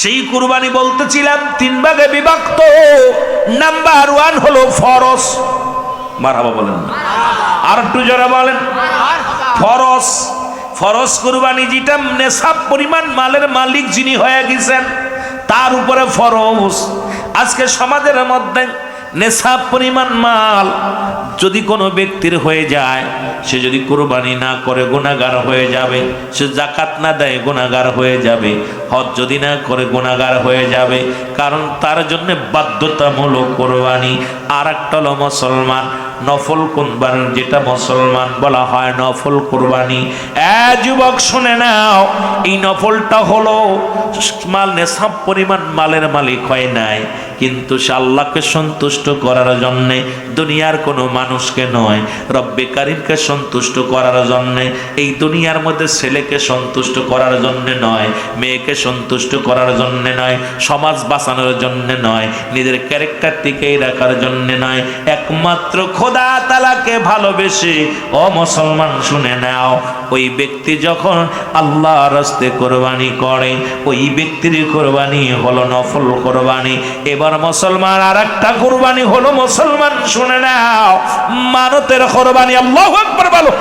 সেই কুরবানি বলতেছিলাম তিন ভাগে বিভক্ত। নাম্বার 1 হলো ফরজ। মারহাবা বলেন না, আর একটু জোরে বলেন। ফরজ, ফরজ কুরবানি যেটা নেশাব পরিমাণ মালের মালিক যিনি হয়ে গেছেন তার উপরে ফরজ। আজকে সমাজের মধ্যে নেশাব পরিমাণ মাল যদি কোনো ব্যক্তির হয়ে যায়, সে যদি কুরবানি না করে গুনাহগার হয়ে যাবে, সে যাকাত না দেয় গুনাহগার হয়ে যাবে, হজ যদি না করে গুনাহগার হয়ে যাবে, কারণ তার জন্য বাধ্যতামূলক কুরবানি। আর একটা হলো মুসলমান নফল কুরবানি, যেটা মুসলমান বলা হয় নফল কুরবানি। যুবক শুনে নাও, এই নফলটা হলো মাল নেশাব পরিমাণ মালের মালিক হয় নাই, কিন্তু সে আল্লাহকে সন্তুষ্ট করার জন্যে, দুনিয়ার কোনো মানুষকে নয়, রব্বে কারিমকে সন্তুষ্ট করার জন্যে, এই দুনিয়ার মধ্যে ছেলেকে সন্তুষ্ট করার জন্যে নয়, মেয়েকে সন্তুষ্ট করার জন্যে নয়, সমাজ বাঁচানোর জন্যে নয়, নিজের ক্যারেক্টার টিকেই রাখার জন্যে নয়, একমাত্র খোদা তাআলাকে ভালোবেসে। ও মুসলমান শুনে নাও, ওই ব্যক্তি যখন আল্লাহর রাস্তে কোরবানি করে, ওই ব্যক্তির কোরবানি হলো নফল কোরবানি। এবার মুসলমান আর একটা কোরবানি হলো, মুসলমান শুনে নাও, মানতের কোরবানি। আল্লাহু আকবার বলো।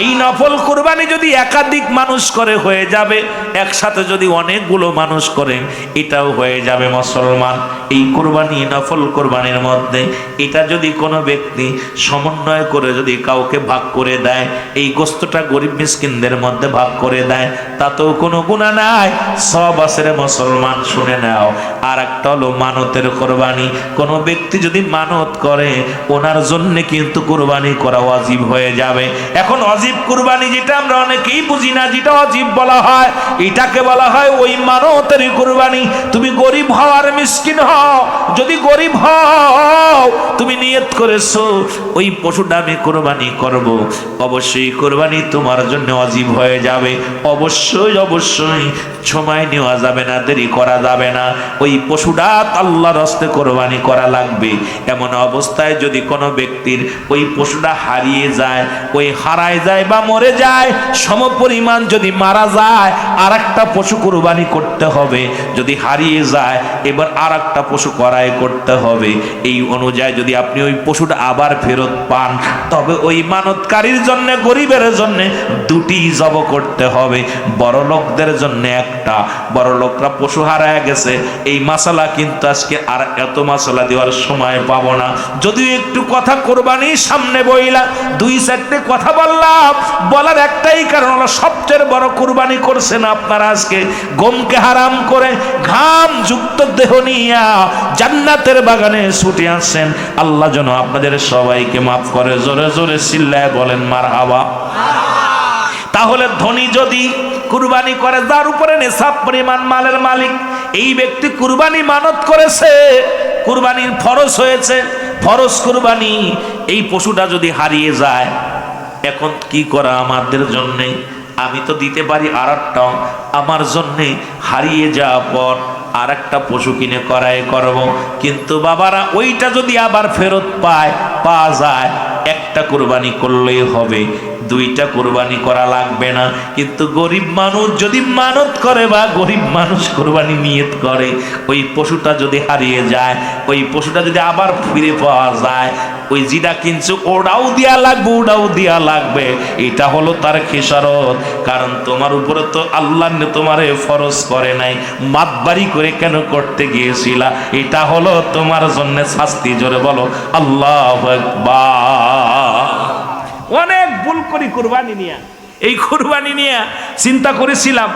এই নফল কুরবানি যদি একাধিক মানুষ করে হয়ে যাবে, একসাথে যদি অনেকগুলো মানুষ করেন এটাও হয়ে যাবে মুসলমান। এই কুরবানি নফল কুরবানির মধ্যে এটা যদি কোনো ব্যক্তি সমন্বয় করে যদি কাউকে ভাগ করে দেয়, এই গোস্তটা গরিব মিসকিনদের মধ্যে ভাগ করে দেয়, তাতেও কোনো গুনাহ নাই, সব আছে রে মুসলমান শুনে নাও। আর একটা হলো মানতের কুরবানি। কোনো ব্যক্তি যদি মানত করে, ওনার জন্য কিন্তু কুরবানি করা ওয়াজিব হয়ে যাবে। এখন ওয়াজিব কুরবানি যেটা আমরা অনেকেই বুঝি না, যেটা ওয়াজিব বলা হয়, এটাকে বলা হয় ওই মানতের কুরবানি। তুমি গরিব হও আর মিসকিন হও, যদি গরিব হও তুমি নিয়ত করেছো ওই পশুটা আমি কুরবানি করব, অবশ্যই কুরবানি তোমার জন্য ওয়াজিব হয়ে যাবে। অবশ্যই অবশ্যই সময় নেওয়া যাবে না, দেরি করা যাবে না, ওই পশুটা আল্লাহর রাস্তে কুরবানি করা লাগবে। এমন অবস্থায় যদি কোনো ব্যক্তির ওই পশুটা হারিয়ে যায়, ওই হারায় যায় বা মরে যায়, সমপরিমাণ যদি মারা যায় আর একটা পশু কুরবানি করতে হবে। যদি হারিয়ে যায় এবার আর একটা পশু ক্রয় করতে হবে। এই অনুযায়ী যদি আপনি ওই পশুটা আবার ফেরত পান, তবে ওই মানতকারীর জন্য, গরিবের জন্য দুটি জব করতে হবে, বড় লোকদের জন্য একটা। বড় লোকরা পশু হারায় গেছে, এই মাসালা কিন্তু আজকে আর এত মাসালা দেওয়ার সময় পাবো না। যদিও একটু কথা কোরবানির সামনে বইলা 2-4টে কথা বললাম, বলার একটাই কারণ হলো সবচেয়ে বড় কুরবানি করছেন আপনারা আজকে গমকে হারাম করে, ঘাম যুক্ত দেহ নিয়া জান্নাতের বাগানে ছুটে আসছেন। আল্লাহ যেন আপনাদের সবাইকে মাফ করে। জোরে জোরে চিল্লায় বলেন মারহাবা। তাহলে ধনী যদি কুরবানি করে, যার উপরে নেশাব পরিমাণ মালের মালিক, এই ব্যক্তি কুরবানি মানত করেছে, কুরবানির ফরজ হয়েছে, ফরজ কুরবানি, এই পশুটা যদি হারিয়ে যায়, এখন কি করা আমাদের জন্যে? আমি তো দিতে পারি আর একটা, আমার জন্যে হারিয়ে যাওয়ার পর আর একটা পশু কিনে ক্রয় করব, কিন্তু বাবারা ওইটা যদি আবার ফেরত পাওয়া যায়, একটা কুরবানি করলেই হবে, দুইটা কুরবানি করা লাগবে না। কিন্তু গরিব মানুষ যদি মানত করে বা গরিব মানুষ কুরবানি নিয়ত করে, ওই পশুটা যদি হারিয়ে যায়, ওই পশুটা যদি আবার ফিরে পাওয়া যায়, ওই যেটা কিনছো ওটাও দেয়া লাগবে, ওটাও দেয়া লাগবে। এটা হলো তার খেসারত। কারণ তোমার উপরে তো আল্লাহ তোমারে ফরজ করে নাই, মাতবাড়ি করে কেন করতে গিয়েছিলা, এটা হলো তোমার জন্য শাস্তি। জোরে বলো আল্লাহু আকবার। অনেক ভুল করি কুরবানি নিয়ে। এই কুরবানি নিয়ে চিন্তা করেছিলাম,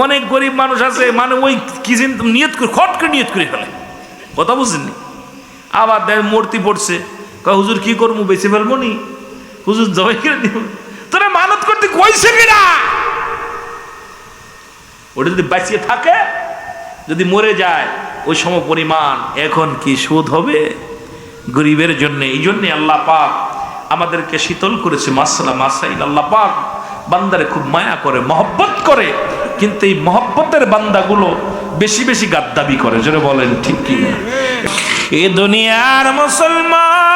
অনেক গরিব মানুষ আছে, মানে ওই কি নিয়ত করে খট করে নিয়ত করে ফেলে, কথা বুঝেননি। আবার দেখ মূর্তি পড়ছে, হুজুর কি করবো, বেঁচে ফেলবো নি, হুজুর জবাই করে দিব। তোরা মানত করতে কইছে কিনা? ওটা যদি বাঁচিয়ে থাকে, যদি মরে যায় ওই সম পরিমাণ, এখন কি সুদ হবে গরিবের জন্য? এই জন্যে আল্লাহ পাক আমাদেরকে শীতল করেছে। মাসালা মাসাইল, আল্লাহ পাক বান্দারে খুব মায়া করে, মহব্বত করে, কিন্তু এই মহব্বতের বান্দাগুলো বেশি বেশি গাদ্দাবি করে। জোরে বলেন ঠিক কি না? এ দুনিয়ার মুসলমান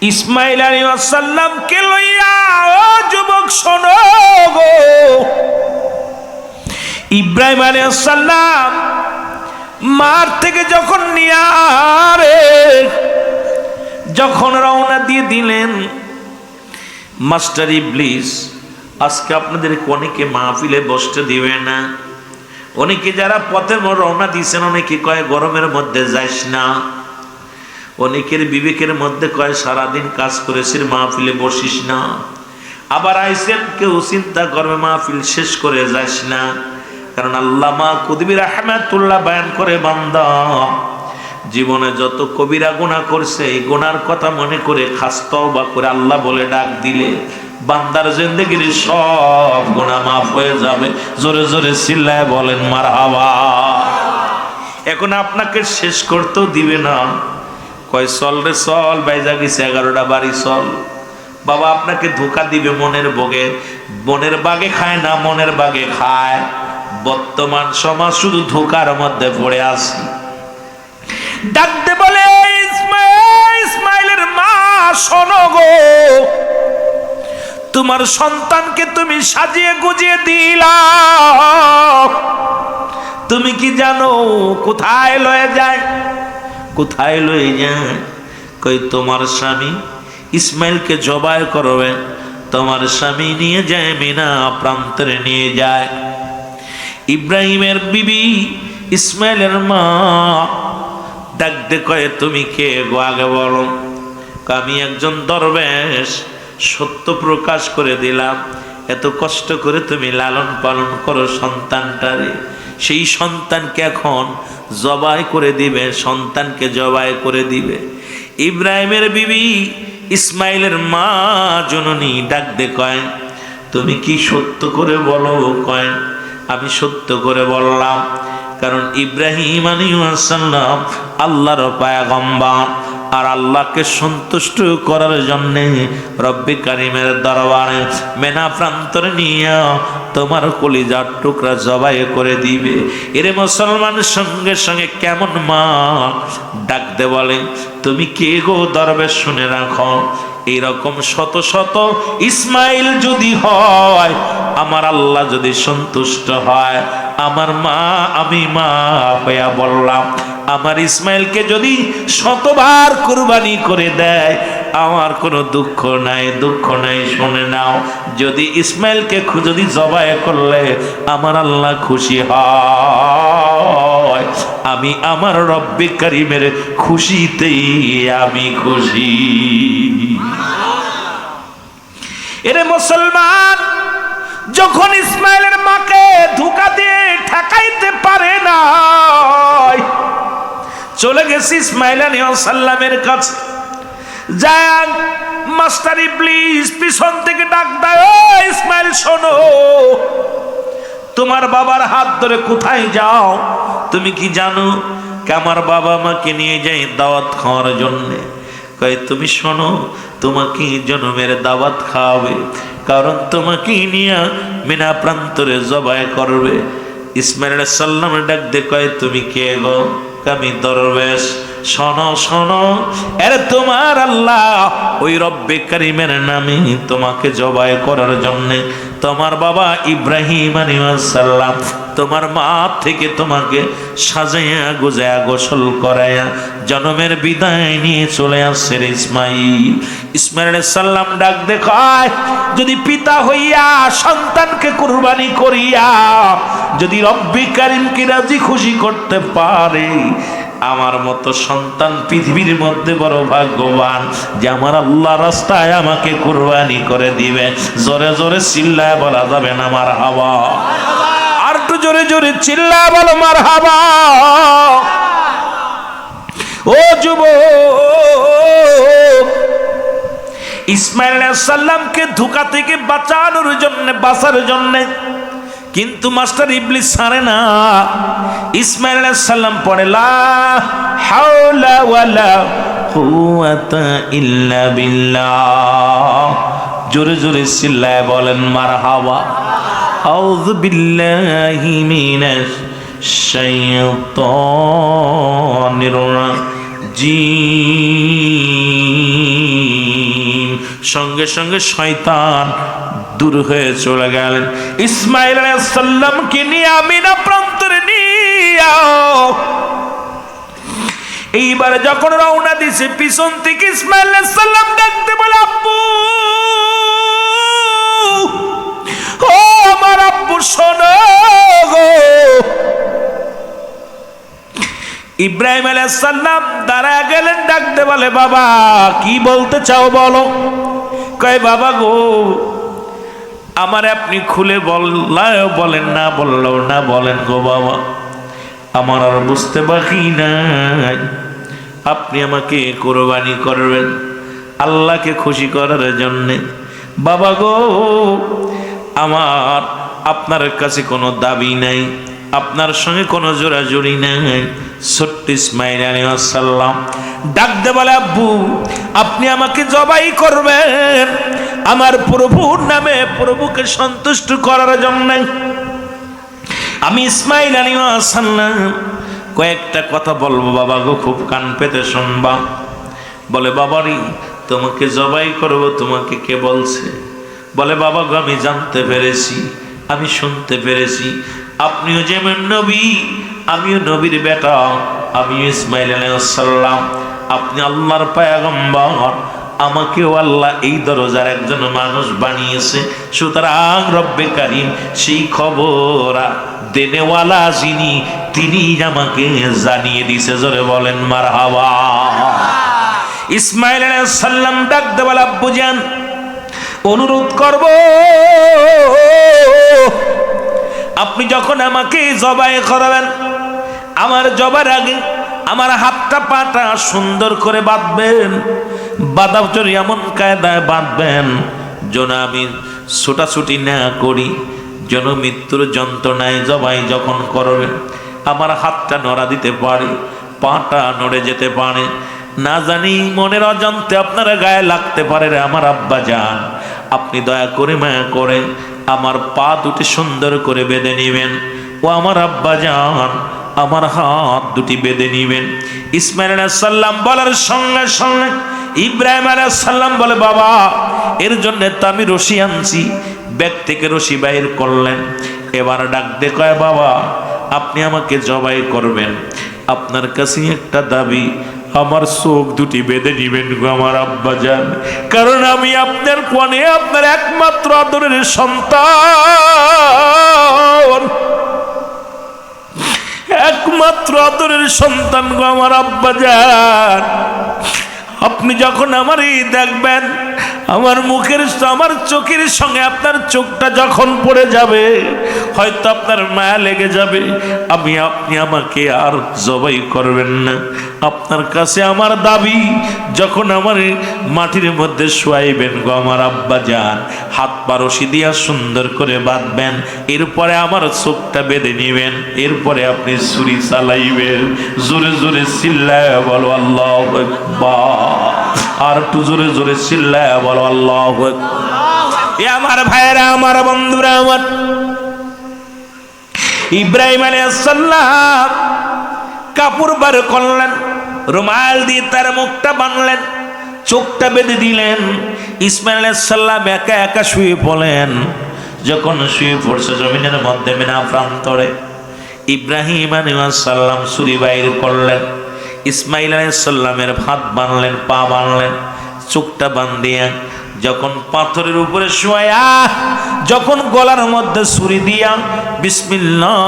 ইসমাইল আলাইহিস সালামকে লইয়া, ও যুবক শোনো গো, ইব্রাহিম আলাইহিস সালাম মার থেকে যখন নিয়ারে যখন রওনা দিয়ে দিলেন, মাস্টার ইবলিস আজকে আপনাদের অনেকে মাহফিলে বসতে দিবে না। অনেকে যারা পথের রওনা দিয়েছেন, অনেকে কয় গরমের মধ্যে যাইস না, অনেকের বিবেকের মধ্যে কয় সারাদিন কাজ করেছিস মাহফিলে বসিস না, আবার আইসেন কেউ চিন্তা করবে মাহফিল শেষ করে যাইস না। কারণ আল্লামা কুতুবী রাহমাতুল্লাহ বয়ান করে, বান্দা জীবনে যত কবিরা গুনাহ করছে এই গুনার কথা মনে করে খাস তওবা করে আল্লাহ বলে ডাক দিলে বান্দার জিন্দেগির সব গুনাহ মাফ হয়ে যাবে। জোরে জোরে চিল্লায় বলেন মারহাবা। এখন আপনাকে শেষ করতেও দিবে না, কয় চল রে চল, বাইজা গেছে 11টা বাড়ি চল। বাবা আপনাকে ধোকা দিবে মনের ভোগে, মনের বাগে খায় না, মনের বাগে খায়। বর্তমান সমাজ শুধু ধোকার মধ্যে পড়ে আছে। ডাকতে বলে, ইসমাইলের মা শোনো গো, তোমার সন্তানকে তুমি সাজিয়ে গুজিয়ে দিলা, তুমি কি জানো কোথায় লয়ে যায়? কোথায় লয়ে যায়? কই তোমার স্বামী ইসমাইলকে জবাই করবে, তোমার স্বামী নিয়ে যায় মিনা প্রান্তরে নিয়ে যায়। ইব্রাহিমের বিবি ইসমাইলের মা ডাকতে কয়ে, তুমি কে গো আগে বলো। আমি একজন দরবেশ, সত্য প্রকাশ করে দিলাম। এত কষ্ট করে তুমি লালন পালন করো সন্তানটারে, সেই সন্তানকে এখন জবাই করে দিবে, সন্তানকে জবাই করে দিবে। ইব্রাহিমের বিবি ইসমাইলের মা জননী ডাকতে কয়, তুমি কি সত্য করে বলো? কয় আমি সত্য করে বললাম, কারণ ইব্রাহিম আলাইহিস সালাম আল্লাহর পয়গম্বর, আর আল্লাহকে সন্তুষ্ট করার জন্য রব্বে কারিমের দরবারে মেনা প্রান্তরে নিয়ে তোমার কলিজার টুকরা জবাই করে দিবে। এরে মুসলমান সঙ্গে সঙ্গে কেমন মা ডাকতে বলে, তুমি কে গো দরবেশ? শুনে রাখো, এইরকম শত শত ইসমাইল যদি হয়, আমার আল্লাহ যদি সন্তুষ্ট হয়, আমার মা আমি মা হইয়া বললাম, আমার ইসমাইলকে যদি শতবার কুরবানি করে দেয় আমার কোনো দুঃখ নাই, দুঃখ নাই। শুনে নাও, যদি ইসমাইলকে যদি জবাই করলে আমার আল্লাহ খুশি হয়, আমি আমার রব্বে কারিমের খুশিতেই আমি খুশি। এরে মুসলমান, যখন ইসমাইলের মাকে ধোঁকা দিয়ে ঠেকাইতে পারে না, চলে গেছে ইসমাইল আলাইহিস সালামের কাছে। যাক, মাস্টার ইবলিস পিছন থেকে ডাক দেয়, ও ইসমাইল শোনো, তোমার বাবার হাত ধরে কোথায় যাও? তুমি কি জানো আমার বাবা মাকে নিয়ে যাই দাওয়াত খাওয়ার জন্যে? কয় তুমি শোনো, তোমাকে জন্মের দাওয়াত খাওয়াবে, কারণ তোমাকে নিয়ে মিনা প্রান্তরে জবাই করবে। ইসমাইল আলাইহিস সালাম ডাক দে কয়, তুমি কে গো? আমি দরবেশ। শোনো শোনো, আরে তোমার আল্লাহ ওই রব্বে কারিমের নামে তোমাকে জবাই করার জন্য তোমার বাবা ইব্রাহিম আলাইহিস সালাম তোমার মা থেকে তোমাকে সাজাইয়া গুজায়া গোসল করাইয়া জন্মের বিদায় নিয়ে চলে আসছে ইসমাইল। ইসমাইল আলাইহিস সালাম ডাক দেখায়, যদি পিতা হইয়া সন্তানকে কুরবানি করিয়া যদি রব্বে কারিমকে রাজি খুশি করতে পারে, আমার মতো সন্তান পৃথিবীর মধ্যে বড় ভাগ্যবান যে আমার আল্লাহ রাস্তায় আমাকে কুরবানি করে দিবে। জোরে জোরে চিল্লায় বলা যাবে না মারহাবা? আর একটু জোরে জোরে চিল্লায় বলো মারহাবা। ও যুবক, ইসমাইল আলাইহিস সালামকে ধোঁকা থেকে বাঁচানোর জন্য, বাঁচার জন্য কিন্তু মাস্টার ইবলিস ছাড়ে না। ইসমাইল আলাইহিস সালাম পড়ে লা হাওলা ওয়ালা কুওয়াতা ইল্লা বিল্লাহ। জোরে জোরে চিল্লায় বলেন মারহাবা। আউযু বিল্লাহি মিনাশ শাইতানির রাজিম। সঙ্গে সঙ্গে শয়তান দূর হয়ে চলে গেলেন। ইসমাইল আলাইহিস সালামকে নিয়ে আমিনা প্রান্তরে নিয়ে এইবার যখন রওনা দিছে, পিছন থেকে ইসমাইল আলাইহিস সালাম ডাকতে বলে, আব্বু ও আমার আব্বু শোনো গো। ইব্রাহিম আলাইহিস সালাম দাঁড়ায় গেলেন, ডাকতে বলে, বাবা কি বলতে চাও বলো। কয়, বাবা গো আমারে আপনি খুলে বলেন না, বললেও না বলেন গো বাবা, আমার আর বুঝতে বাকি নাই। আপনি আমাকে কোরবানি করবেন আল্লাহকে খুশি করার জন্যে। বাবা গো আমার আপনার কাছে কোনো দাবি নাই, আপনার সঙ্গে কোনো জোরাজুরি নাই। ছোট্ট ইসমাইল আলাইহিস সালাম ডাকতে বলে, আব্বু আপনি আমাকে জবাই করবেন আমার প্রভুর নামে, প্রভুকে সন্তুষ্ট করার জন্য। আমি ইসমাইল আলাইহিস সালাম কয়েকটা কথা বলবো বাবা গো, খুব কান পেতে শুনবা। বলে, বাবারি তোমাকে জবাই করব, তোমাকে কে বলছে? বলে, বাবা গো আমি জানতে পেরেছি, আমি শুনতে পেরেছি, আপনিও যেমন নবী আমিও নবীর বেটা, আমি ইসমাইল আলাইহিস সালাম, আপনি আল্লাহর পয়গম্বর, আমাকেও আল্লাহ এই দরজার একজন মানুষ বানিয়েছে। সুতরাং রব্বে কারীম সেই খবর দেনেওয়ালা যিনি, তিনি আমাকে জানিয়ে দিছে। জোরে বলেন মারহাবা। ইসমাইল আলাইহিস সালাম ডাকতে বলে, আব্বুজান অনুরোধ করব, আপনি যখন আমাকে জবাই করাবেন, আমার জবার আগে আমার হাতটা পাটা সুন্দর করে বাঁধবেন, বাঁধাচরি এমন কায়দায় বাঁধবেন যেন আমি ছুটাছুটি না করি, যেন মৃত্যুর যন্ত্রণায় জবাই যখন করবেন আমার হাতটা নড়া দিতে পারে, পাটা নড়ে যেতে পারে, না জানি মনের অজান্তে আপনার গায়ে লাগতে পারে। রে আমার আব্বা যান, আপনি দয়া করে মায়া করে আমার পা দুটি সুন্দর করে বেঁধে নিবেন। ও আমার আব্বা যান, আমার হাত দুটি বেঁধে নিবেন। ইসমাইল আলাইহিস সালাম বলার সঙ্গে সঙ্গে ইব্রাহিম আলাইহিস সালাম বলে, বাবা এর জন্য তো আমি রশি আনছি। ব্যাগ থেকে রশি বাইর করলেন। এবার ডাক দিয়ে কয়, বাবা আপনি আমাকে জবাই করবেন, আপনার কাছে একটা দাবি, আমার চোখ দুটি বেঁধে নিবেন গো আমার আব্বা যান, কারণ আমি আপনার কোণে আপনার একমাত্র আদরের সন্তান, একমাত্র আদরের সন্তান গো আমার আব্বা যান। আপনি যখন আমারই দেখবেন, আমার মুখের আমার চোখের সঙ্গে আপনার চোখটা যখন পড়ে যাবে, হয়তো আপনার মায়া লেগে যাবে, আপনি আমাকে আর জবাই করবেন না। আপনার কাছে আমার দাবি, যখন আমার মাটির মধ্যে শোয়াইবেন গো আমার আব্বা যান, হাত পা রশি দিয়া সুন্দর করে বাঁধবেন, এরপরে আমার চোখটা বেঁধে নেবেন, এরপরে আপনি ছুরি চালাইবেন। জোরে জোরে চিল্লায় বলো আল্লাহু আকবার, আর একটু জোরে জোরে চিল্লায় বলো আল্লাহু আকবার। এ আমার ভাইরা, আমার বন্ধুরা, আমার ইব্রাহিম আলাইহিস সালাম কাপড় বার করলেন, রুমাল দিয়ে তার মুখটা বাঁধলেন, চোখটা বেঁধে দিলেন। ইসমাইল আলাইহিস সালাম একা একা শুয়ে পড়লেন। যখন শুয়ে পড়ছে জমিনের মধ্যে মিনা প্রান্তরে, ইব্রাহিম আলাইহিস সালাম ছুরি বাইর করলেন, ইসমাইল আলাইহিস সালামের হাত বাঁধলেন, পা বাঁধলেন, চোখটা বাঁধিয়া যখন পাথরের উপরে শোয়া, যখন গলার মধ্যে ছুরি দিয়া বিসমিল্লাহ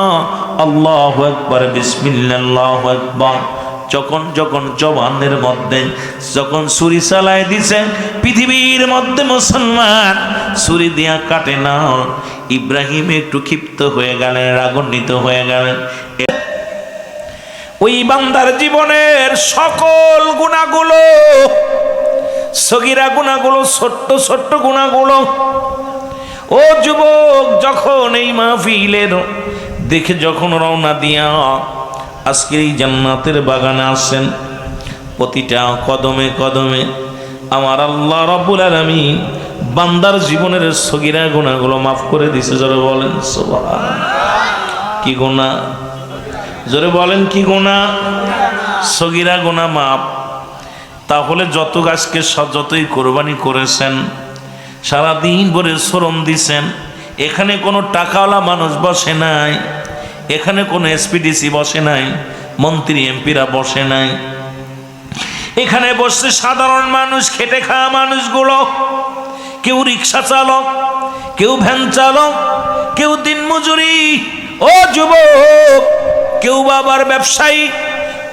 আল্লাহু আকবার, বিসমিল্লাহ আল্লাহু আকবার, যখন যখন জবানের মধ্যে যখন ছুরি চালাই দিছে, পৃথিবীর মধ্যে মুসলমান ছুরি দিয়া কাটে না। ইব্রাহিম একটু ক্ষিপ্ত হয়ে গেলেন, রাগান্বিত হয়ে গেলেন। ওই বান্দার জীবনের সকল গুনাহগুলো, সগীরা গুনাহগুলো, ছোট্ট ছোট্ট গুনাহগুলো, ও যুবক যখন এই মাহফিলের দেখে যখন রওনা দিয়া আজকের এই জান্নাতের বাগানে আসেন, প্রতিটা কদমে কদমে আমার আল্লাহ রাব্বুল আলামিন বান্দার জীবনের সগীরা গুনাহগুলো মাফ করে দিয়েছে। জোরে বলেন সুবহানাল্লাহ। কি গুনাহ? জোরে বলেন কি গুনাহ? সগীরা গুনাহ মাফ। তাহলে যত গাছকে যতই কোরবানি করেছেন, সারাদিন ভরে শ্রম দিছেন, এখানে কোনো টাকাওয়ালা মানুষ বসে নাই, এখানে কোনো এসপিডিসি বসে নাই, মন্ত্রী এমপিরা বসে নাই, এখানে বসছে সাধারণ মানুষ, খেটে খাওয়া মানুষগুলো। কেউ রিক্সা চালক, কেউ ভ্যান চালক, কেউ দিনমজুরি, ও যুবক, কেউ বা আবার ব্যবসায়ী,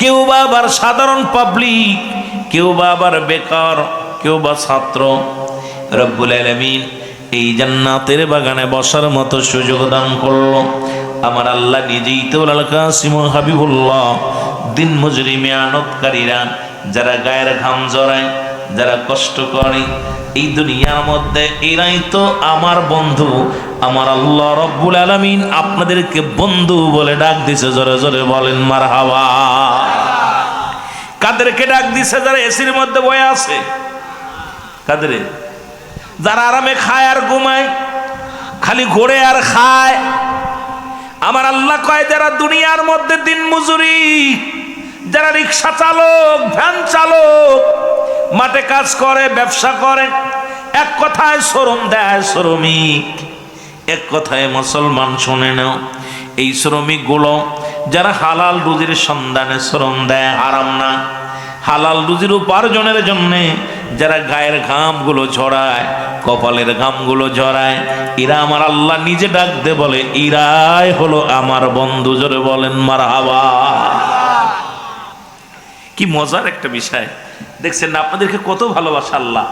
কেউ বা আবার সাধারণ পাবলিক, কেউ বা আবার বেকার, কেউ বা ছাত্র। রব্বুল আলামিন এই জান্নাতের বাগানে বসার মতো সুযোগ দান করলো। আমার আল্লাহ নিজেই তো আল কাসিম হাবিবুল্লাহ দিনমজুরি মেহনতকারীরা, যারা গায়ের ঘাম জড়ায়, যারা কষ্ট করে এই দুনিয়ার মধ্যে, এরাই তো আমার বন্ধু। আমার আল্লাহ রব্বুল আলামিন আপনাদেরকে বন্ধু বলে ডাক দিছে। জোরে জোরে বলেন মারহাবা। কাদেরকে ডাক দিছে? যারা এসির মধ্যে বয়ে আছে। কাদের? যারা আরামে খায় আর ঘুমায়, খালি ঘোরে আর খায়। আমার আল্লাহ কয় যারা দুনিয়ার মধ্যে দিন মজুরি, যারা রিক্সা চালক, ভ্যান চালক, মাঠে কাজ করে, ব্যবসা করে, এক কথায় শ্রম দেয়, শ্রমিক। এক কথায় মুসলমান শুনে নাও, এই শ্রমিকগুলো যারা হালাল রুজির সন্ধানে শ্রম দেয়, হারাম না, হালাল রুজির উপার্জনের জন্যে যারা গায়ের ঘামগুলো ঝরায়, কপালের ঘামগুলো ঝরায়, এরা আমার আল্লাহ নিজে ডাক দে বলে এরাই হলো আমার বন্ধু। জোরে বলেন মারহাবা। কি মজার একটা বিষয় দেখছেন না? আপনাদেরকে কত ভালোবাসা আল্লাহ,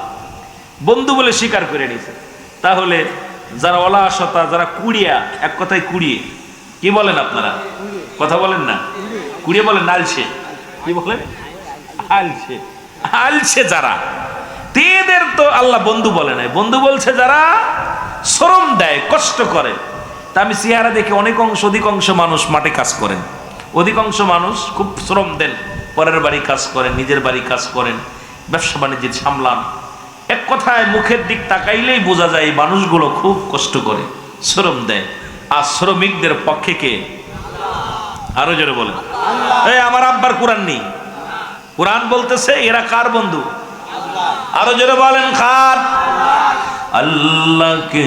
বন্ধু বলে স্বীকার করে নিয়েছে। তাহলে যারা অলসতা, যারা কুড়িয়া, এক কথায় কুড়িয়ে, কি বলেন আপনারা? কথা বলেন না, কুড়িয়ে বলেন না, আলছে। কি বলেন? আলছে। আলছে যারা, এদের তো আল্লাহ বন্ধু বলে নাই, বন্ধু বলছে যারা শ্রম দেয়, কষ্ট করে। তা আমি চেহারা দেখে অধিকাংশ মানুষ মাঠে কাজ করেন, অধিকাংশ মানুষ খুব শ্রম দেন, পরের বাড়ি কাজ করেন, নিজের বাড়ি কাজ করেন, ব্যবসা বাণিজ্য সামলান। এক কথায় মুখের দিক তাকাইলেই বোঝা যায় এই মানুষগুলো খুব কষ্ট করে, শ্রম দেয়। আর শ্রমিকদের পক্ষে কে? আরো জোরে বলেন। এই আমার আব্বার কোরআন নেই, কোরআন বলতেছে এরা কার বন্ধু? আরো জোরে বলেন কার? আল্লাহকে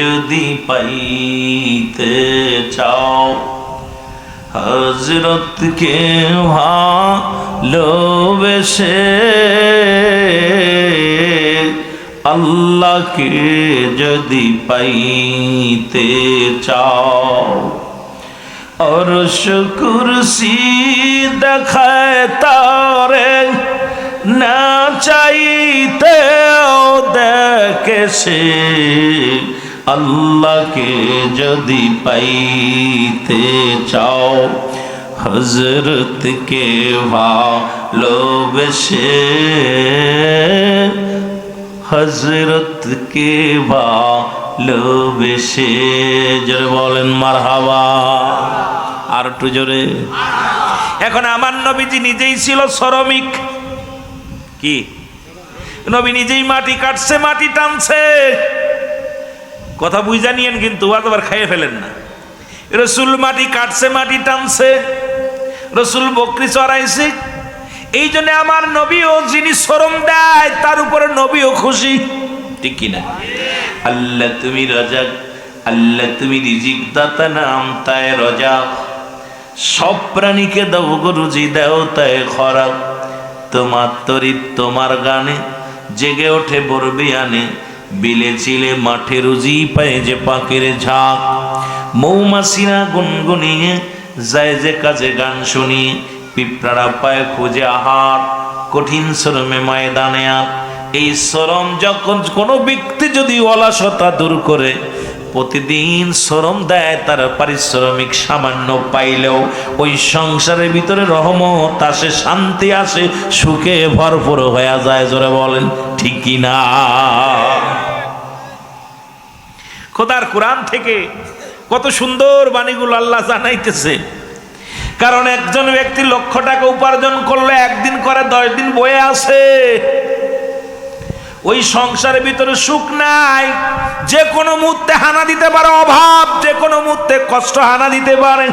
যদি পাইতে চাও, হযরতকে ভালোবেসে, আল্লাহকে যদি পাইতে চাও, অরশ কুরসি দেখায় তারে, না চাইতেও দেখে সে, আল্লাহকে যদি পাইতে চাও, হযরতকে ভালোবেসে, হযরতকে ভালোবেসে। জোরে বলেন মারহাবা। আর একটু জোরে। এখন আমার নবীজি নিজেই ছিল শ্রমিক। কি? নবী নিজেই মাটি কাটছে, মাটি টানছে। কথা বুঝা নিয়েন কিন্তু আবার খাইয়ে ফেলেন না। রসুল মাটি কাটছে, মাটি টানছে, রসুল বকরি চড়াইছে। এই জন্য আমার নবীও যিনি শ্রম দেয় তার উপরে নবীও খুশি, ঠিক কিনা? আল্লাহ তুমি রাজাক, আল্লাহ তুমি রিজিক দাতা, নাম তাই রাজাক। সব প্রাণীকে দাও গো রুজি, দাও তাই খরাক। তোমার তরিত তোমার গানে জেগে ওঠে বরবিয়ানে, বিলে চিলে মাঠে রুজি পায় যে পাখির ঝাঁক। মৌমাছিরা গুনগুনিয়ে যায় যে কাজে গান শুনিয়ে, পিঁপড়ারা পায় খুঁজে আহার, কঠিন শ্রমে ময়দানে আর। এই শ্রম যখন কোনো ব্যক্তি যদি অলসতা দূর করে প্রতিদিন শ্রম দেয়, তার পারিশ্রমিক সামান্য পাইলেও ওই সংসারের ভিতরে রহমত আসে, শান্তি আসে, সুখে ভরপুর হয়ে যায়। জোরে বলেন ঠিক না? খোদার কোরআন থেকে কত সুন্দর বাণীগুলো আল্লাহ জানাইতেছে। কারণ একজন ব্যক্তি 1,00,000 টাকা উপার্জন করলে একদিন করে 10 দিন বয়ে আছে, ওই সংসারের ভিতরে সুখ নাই। যে কোনো মুহূর্তে হানা দিতে পারে অভাব, যে কোনো মুহূর্তে কষ্ট হানা দিতে পারে।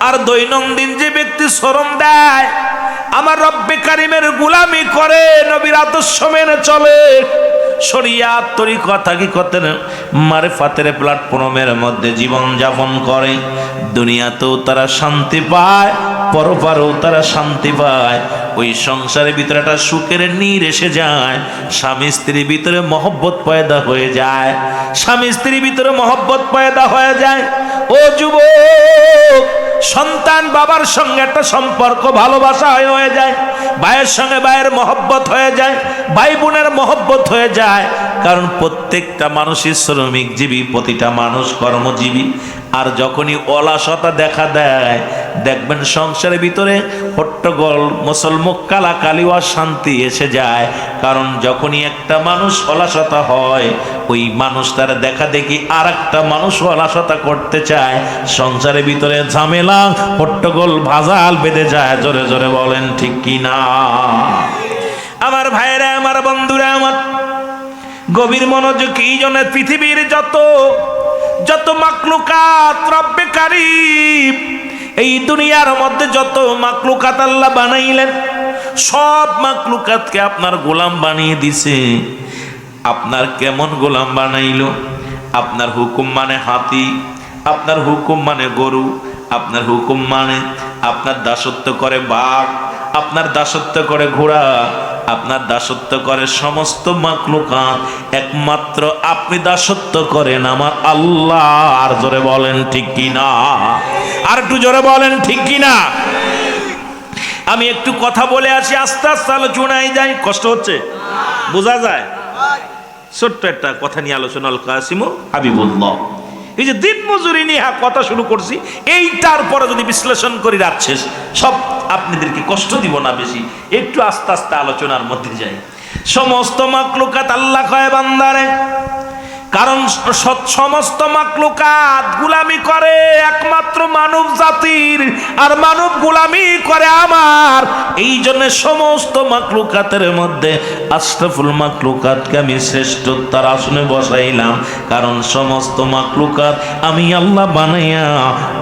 আর দৈনন্দিন যে ব্যক্তি শ্রম দেয়, আমার রব্বে কারিমের গোলামি করে, নবীর আদর্শ মেনে চলে, শরিয়াত তরিকত হাকিকতের মারিফাতের প্ল্যাটফর্মের মধ্যে জীবন যাপন করে, দুনিয়াতেও তারা শান্তি পায়, পরপারেও তারা শান্তি পায়। ওই সংসারের ভিতরে একটা সুখের নীর এসে যায়, স্বামী স্ত্রীর ভিতরে মহব্বত পয়দা হয়ে যায়, স্বামী স্ত্রীর ভিতরে মহব্বত পয়দা হয়ে যায়। ও যুবক, সন্তান বাবার সঙ্গে একটা সম্পর্ক ভালোবাসা হয়ে যায়, ভাইয়ের সঙ্গে ভাইয়ের মহব্বত হয়ে যায়, ভাই বোনের মহব্বত হয়ে যায়। কারণ প্রত্যেকটা মানুষই শ্রমিক জীবী, প্রতিটা মানুষ কর্মজীবী। আর যখনই অলসতা দেখা দেয়, দেখবেন সংসারের ভিতরে হট্টগোল, মুসলমুখ কালাকালি, অশান্তি এসে যায়। কারণ যখনই একটা মানুষ অলসতা হয়, ওই মানুষটার দেখা দেখি আর একটা মানুষ অলসতা করতে চায়, সংসারের ভিতরে ঝামেলা, হট্টগোল, ভাজাল বেঁধে যায়। জোরে জোরে বলেন ঠিক কি না? আমার ভাইরা, আমার বন্ধুরা, আমার গভীর মনোযোগ, এই জন্য পৃথিবীর যত মাকলুকাত রব্বে কারীম, এই দুনিয়ার মধ্যে যত মাকলুকাত আল্লাহ বানাইলেন, সব মাকলুকাতকে আপনার গোলাম বানিয়ে দিছে। আপনার কেমন গোলাম বানাইল? আপনার হুকুম মানে হাতি, আপনার হুকুম মানে গরু, আপনার হুকুম মানে আপনার দাসত্ব করে বাঘ, আপনার দাসত্ব করে ঘোড়া, আপনার দাসত্ব করে সমস্ত মাকলুকাত। একমাত্র আপনি দাসত্ব করেন আমার আল্লাহ। আর জোরে বলেন ঠিক কিনা? আর একটু জোরে বলেন ঠিক কিনা? আমি একটু কথা বলে আসি, আস্তে আস্তে আলোচনায় যাই। কষ্ট হচ্ছে? বোঝা যায়? ছোট্ট একটা কথা নিয়ে আলোচনা। আল কাসিম হাবিবুল্লাহ, এই যে দিন মজুরি নিয়ে কথা শুরু করছি, এইটার পরে যদি বিশ্লেষণ করি রাত শেষ। সব আপনাদেরকে কষ্ট দিব না বেশি, একটু আস্তে আস্তে আলোচনার মধ্যে যাই। সমস্ত মাকলুকাত আল্লাহ কয় বান্দারে, কারণ সমস্ত মাকলুকাত গুলামি করে একমাত্র মানব জাতির, আর মানব গুলামি করে আমার। এই জন্য সমস্ত মাকলুকাতের মধ্যে আশরাফুল মাকলুকাতকে আমি শ্রেষ্ঠতার আসনে বসাইলাম। কারণ সমস্ত মাকলুকাত আমি আল্লাহ বানাইয়া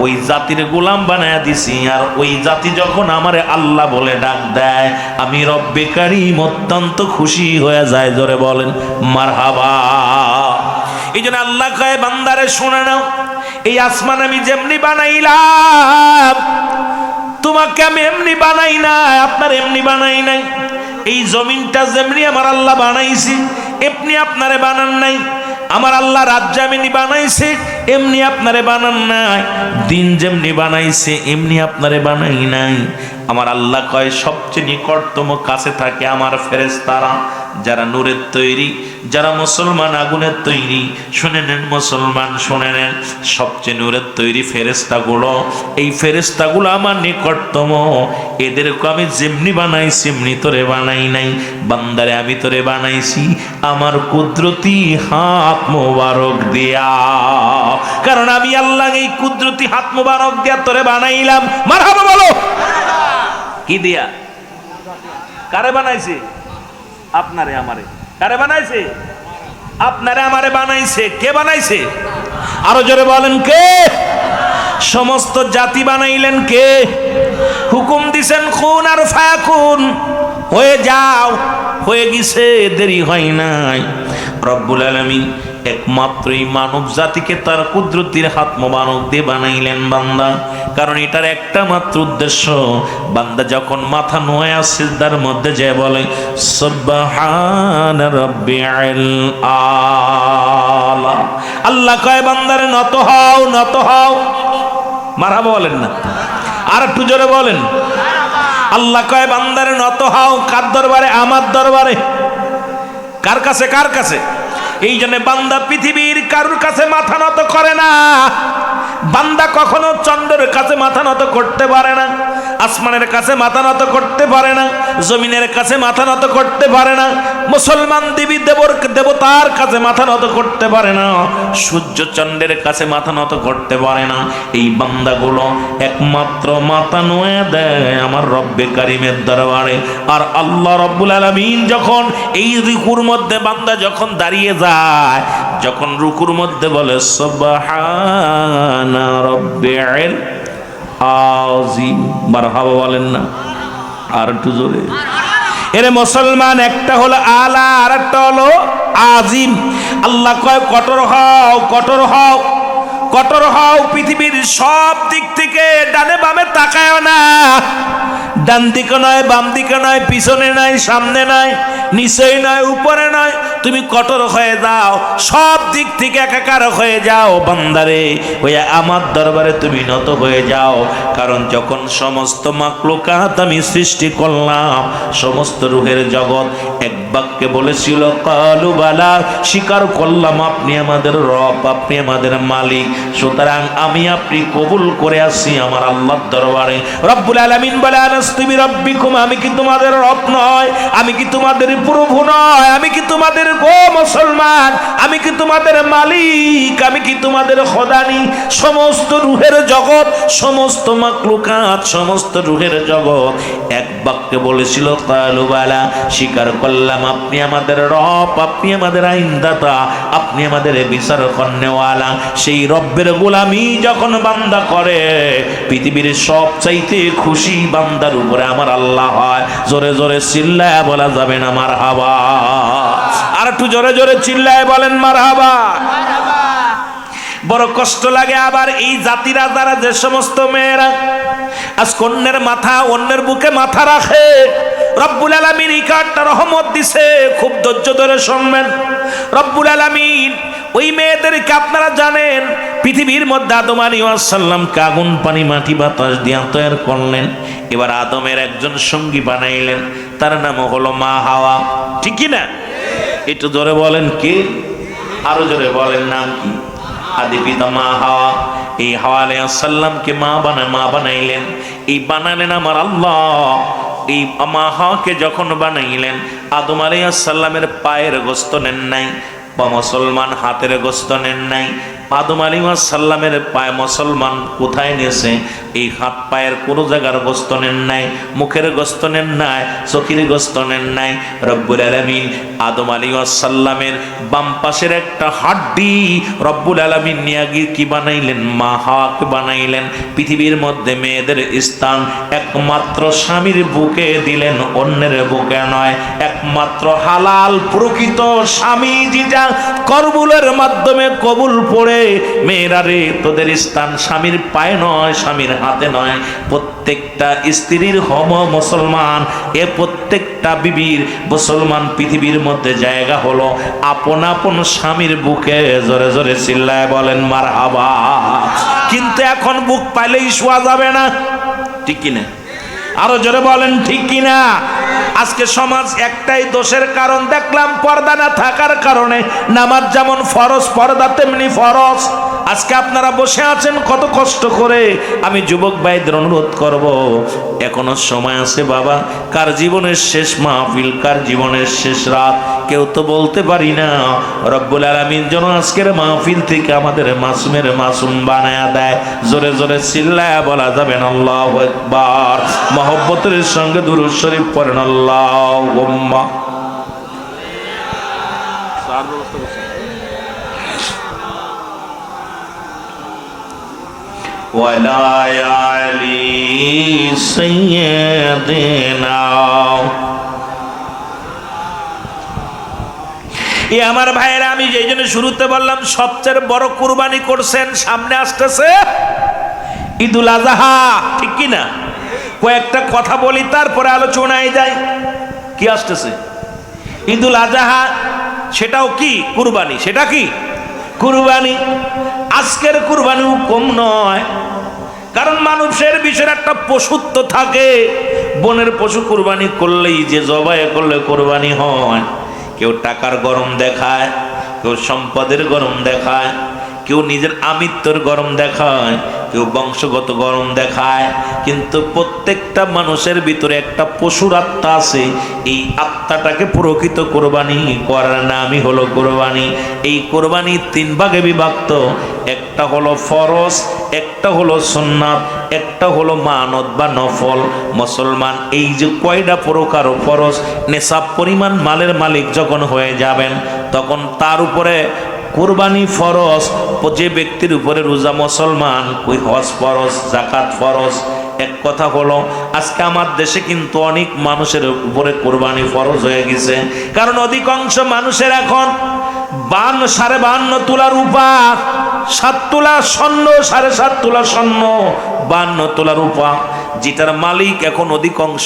ওই জাতির গোলাম বানাইয়া দিছি। আর ওই জাতি যখন আমারে আল্লাহ বলে ডাক দেয়, আমি রব্বে কারীম অত্যন্ত খুশি হয়ে যায়। জোরে বলেন মারহাবা। এই জন্য আল্লাহ কয় বান্দারে শুনে নাও, এই আসমান আমি যেমনি বানাইলাম, তোমাকে আমি এমনি বানাই নাই, আপনার এমনি বানাই নাই। এই জমিনটা যেমনি আমার আল্লাহ বানাইছি, এমনি আপনারে বানান নাই। আমার আল্লাহ রাজ্য এমনি বানাইছে, এমনি আপনারে বানান নাই। দিন যেমনি বানাইছে, এমনি আপনারে বানাই নাই। আমার আল্লাহ কয় সবচেয়ে নিকটতম কাছে থাকে আমার ফেরেশতারা, যারা নূরের তৈরি, যারা মুসলমান আগুনের তৈরি। শুনে নেন মুসলমান, শুনে নেন, সবচেয়ে নূরের তৈরি ফেরেশতাগুলো, এই ফেরেশতাগুলো আমার নিকটতম। এদেরকে আমি যেমনি বানাইছি এমনি তোরে বানাই নাই। বান্দারে আমি তোরে বানাইছি আমার কুদরতি হাত মোবারক দিয়া। কারণ আমি আল্লাহ এই কুদরতি হাত মোবারক দিয়া তোরে বানাইলাম। মারহাবা বলো। কি দিয়া? কারে বানাইছে? আপনারে আমারে। কারে বানাইছে? আপনারে আমারে বানাইছে। কে বানাইছে? আরো জোরে বলেন কে? সমস্ত জাতি বানাইলেন কে? হুকুম দিছেন খুন আর ফায়াকুন, হয়ে যাও। হয়ে গেছে, দেরি হয় নাই। রব্বুল আলামিন একমাত্রই মানব জাতিকে তার কুদরতির হাত মোবারক দিয়ে বানাইলেন বান্দা। কারণ এটার একটা মাত্র উদ্দেশ্য, বান্দা যখন মাথা নোয়া সিজদার মধ্যে যায় বলে সুবহান রাব্বিল আলা, আল্লাহ কয় বান্দারে নত হও, নত হও। মারহাবা বলেন না? আর একটু জোরে বলেন। আল্লাহ কয় বান্দারে নত হও। কার দরবারে? আমার দরবারে। কার কাছে? কার কাছে? এই জন্য বান্দা পৃথিবীর কারুর কাছে মাথা নত করে না। বান্দা কখনো চন্দ্রের কাছে মাথা নত করতে পারে না, আসমানের কাছে মাথা নত করতে পারে না, জমিনের কাছে মাথা নত করতে পারে না, মুসলমান দেবী দেবতার কাছে মাথা নত করতে পারে না, সূর্য চন্দ্রের কাছে মাথা নত করতে পারে না। এই বান্দাগুলো একমাত্র মাথা নোয়া দেয় আমার রব্বে কারিমের দরবারে। আর আল্লাহ রব্বুল আলামিন যখন এই রুকুর মধ্যে বান্দা যখন দাঁড়িয়ে যায়, যখন রুকুর মধ্যে বলে সুবহানা রাব্বিল আযীম, মারহাবা বলেন না? আর একটু জোরে। এরে মুসলমান, একটা হলো আলা আর একটা হলো আজিম। আল্লাহ কয় কঠোর হও, কঠোর হও, কঠোর হও। পৃথিবীর সব দিক থেকে ডানে বামে তাকায় না, ডান দিকে নয়, বাম দিকে নয়, পিছনে নয়, সামনে নয়, নিচেই নয়, উপরে নয়। তুমি কঠোর হয়ে যাও, সব দিক থেকে একাকার হয়ে যাও বান্দারে। ওই আমার দরবারে তুমি নত হয়ে যাও। কারণ যখন সমস্ত মাখলুকাত আমি সৃষ্টি করলাম, সমস্ত রূহের জগৎ এক বাক্যে বলেছিল কালু বালা, স্বীকার করলাম আপনি আমাদের রব, আপনি আমাদের মালিক। সুতরাং আমি আপনি কবুল করে আসি আমার আল্লাহর দরবারে। রব্বুল আলামিন বলে আনাস্তুবি রব্বিকুম, আমি কি তোমাদের রব নয়? আমি কি তোমাদের প্রভু নয়? আমি কি তোমাদের গো মুসলমান, আমি কি তোমাদের মালিক? আমি কি তোমাদের খোদানি? সমস্ত রূহের জগৎ, সমস্ত মাখলুকাত, সমস্ত রূহের জগৎ এক বাক্যে বলেছিল কালু বালা, স্বীকার করলাম আপনি আমাদের রব, আপনি আমাদের আইনদাতা, আপনি আমাদের বিচার করনেওয়ালা। সেই রব্বের গোলামি যখন বান্দা করে, পৃথিবীর সবচাইতে খুশি বান্দার উপরে আমার আল্লাহ হয়। জোরে জোরে চিল্লায় বলা যাবে না মারহাবা? আর একটু জোরে জোরে চিল্লায় বলেন মারহাবা। বড় কষ্ট লাগে আবার এই জাতিরা, যারা যে সমস্ত মেয়েরা আজ অন্যের মাথা, অন্যের বুকে মাথা রাখে। রব্বুল আলামিন এই কাঠটা রহমত দিছে, খুব ধৈর্য ধরে শুনবেন। রব্বুল আলামিন ওই মেয়েদেরকে আপনারা জানেন, পৃথিবীর মধ্যে আদম আলাইহিস সালামকে আগুন পানি মাটি বাতাস দিয়ে তৈরি করলেন। এবার আদমের একজন সঙ্গী বানাইলেন, তার নাম হলো মা হাওয়া। ঠিক কি না? একটু জোরে বলেন কি? আরো জোরে বলেন, নাম কি? আদি পিতা মা হাওয়া। এই হাওয়া আলাইহিস সালামকে মা বানাইলেন। এই বানালেন আমার আল্লাহ। এই মা হাওয়াকে যখন বানাইলেন, আদম আলাইহিস সালামের পায়ের গোশত নেন নাই, বা মুসলমান হাতের গোশত নেন নাই। আদম আলাইহিস সালামের পায়ে মুসলমান কোথায় নিয়েছে? এই হাত পায়ের কোনো জায়গার গোশত নেন নাই, মুখের গোশত নেন নাই, চোখের গোশত নেন নাই। রব্বুল আলামিন আদম আলাইহিস সালামের বাম পাশের একটা হাড্ডি রব্বুল আলামিন নিয়ে গিয়ে কি বানাইলেন? মা হাওয়াকে বানাইলেন। পৃথিবীর মধ্যে মেয়েদের স্থান একমাত্র স্বামীর বুকে দিলেন, অন্যের বুকে নয়। একমাত্র হালাল প্রকৃত স্বামী যেটা কবুলের মাধ্যমে কবুল পড়ে, মেয়েরা রে তোদের স্থান স্বামীর পায়ে নয়, স্বামীর হাতে নয়। প্রত্যেকটা স্ত্রীর হম মুসলমান, এ প্রত্যেকটা বিবির মুসলমান পৃথিবীর মধ্যে জায়গা হলো আপন আপন স্বামীর বুকে। জোরে জোরে চিল্লায় বলেন মারহাবা। কিন্তু এখন বুক পাইলেই শোয়া যাবে না, ঠিক কিনা? আরো জোরে বলেন ঠিক কিনা? আজকে সমাজ একটাই দোষের কারণ দেখলাম, পর্দা না থাকার কারণে। নামাজ যেমন ফরজ, পর্দা তেমনি ফরজ। আজকে আপনারা বসে আছেন কত কষ্ট করে। আমি যুবক ভাইদের অনুরোধ করব, এখনো সময় আছে বাবা। কার জীবনের শেষ মাহফিল, কার জীবনের শেষ রাত কেউ তো বলতে পারি না। রব্বুল আলামিন যেন আজকের মাহফিল থেকে আমাদের মাসুমের মাসুম বানায়া দেয়। জোরে জোরে চিল্লায়া বলা যাবেন আল্লাহু আকবার। মহব্বতের সঙ্গে দুরূদ শরীফ পড়েন আল্লাহুম্মা। ওয়ালা আলি সাইয়্যিদিনা। এ আমার ভাইয়েরা, আমি যেই জন্য শুরুতে বললাম সবচেয়ে বড় কুরবানি করছেন, সামনে আসতেছে ঈদুল আজহা, ঠিক কি না? কয়েকটা কথা বলি তারপরে আলোচনায় যাই। কি আসতেছে? ঈদুল আজহা, সেটাও কি কুরবানি? সেটা কি কুরবানি? আজকের কুরবানিও কম নয়, কারণ মানুষের বিষয়ের একটা পশুত্ব থাকে। বনের পশু কুরবানি করলেই যে জবাই করলে কুরবানি হয়। কেউ টাকার গরম দেখায়, কেউ সম্পদের গরম দেখায়, কেউ নিজের আমিত্বর গরম দেখায়, কেউ বংশগত গরম দেখায়। কিন্তু প্রত্যেকটা মানুষের ভিতরে একটা পশুর আত্মা আছে। এই আত্মাটাকে প্রকৃত কোরবানি করার নামই হলো কোরবানি। এই কোরবানি তিন ভাগে বিভক্ত। একটা হলো ফরজ, একটা হলো সুন্নাত, একটা হলো মানত বা নফল। মুসলমান এই যে কয়টা প্রকার ফরজ, নেশাব পরিমাণ মালের মালিক যখন হয়ে যাবেন, তখন তার উপরে কুরবানি ফরজ। যে ব্যক্তির উপরে রোজা মুসলমান, ওই হজ ফরজ, যাকাত ফরজ, এক কথা হলো আজকে আমার দেশে কিন্তু অনেক মানুষের উপরে কোরবানি ফরজ হয়ে গেছে, কারণ অধিকাংশ মানুষের এখন 52 তোলা রূপা, 7 তোলা স্বর্ণ, 7.5 তোলা স্বর্ণ, 52 তোলা রূপা, যেটার মালিক এখন অধিকাংশ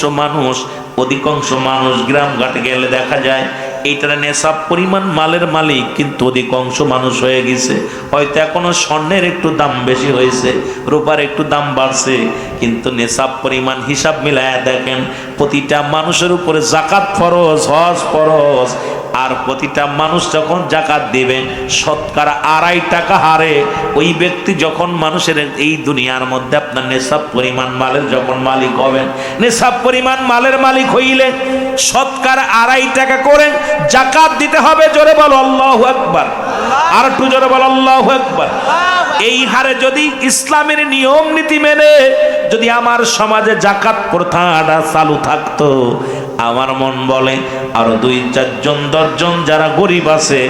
মানুষ গ্রামঘাটে গেলে দেখা যায় এইটার নেশাব পরিমাণ মালের মালিক কিন্তু অধিকাংশ মানুষ হয়ে গেছে। হয়তো এখনো স্বর্ণের একটু দাম বেশি হয়েছে, রূপার একটু দাম বাড়ছে, কিন্তু নেশাব পরিমাণ হিসাব মিলায় দেখেন প্রতিটা মানুষের উপরে যাকাত ফরজ, হজ ফরজ। আর প্রতিটা মানুষ যখন যাকাত দিবে শতকরা 2.5 টাকা হারে ওই ব্যক্তি যখন মানুষের এই দুনিয়ার মধ্যে আপনার নেশাব পরিমাণ মালের যখন মালিক হবেন, নেশাব পরিমাণ মালের মালিক হইলে শতকরা 2.5 টাকা করে যাকাত দিতে হবে। জোরে বলো আল্লাহু আকবার, আর একটু জোরে বলো আল্লাহু আকবার। এই হারে যদি ইসলামের নিয়ম নীতি মেনে যদি আমার সমাজে যাকাত প্রথাটা চালু থাকতো, আমার মন বলে আরো 2-4 জন 10 জন যারা গরিব আছে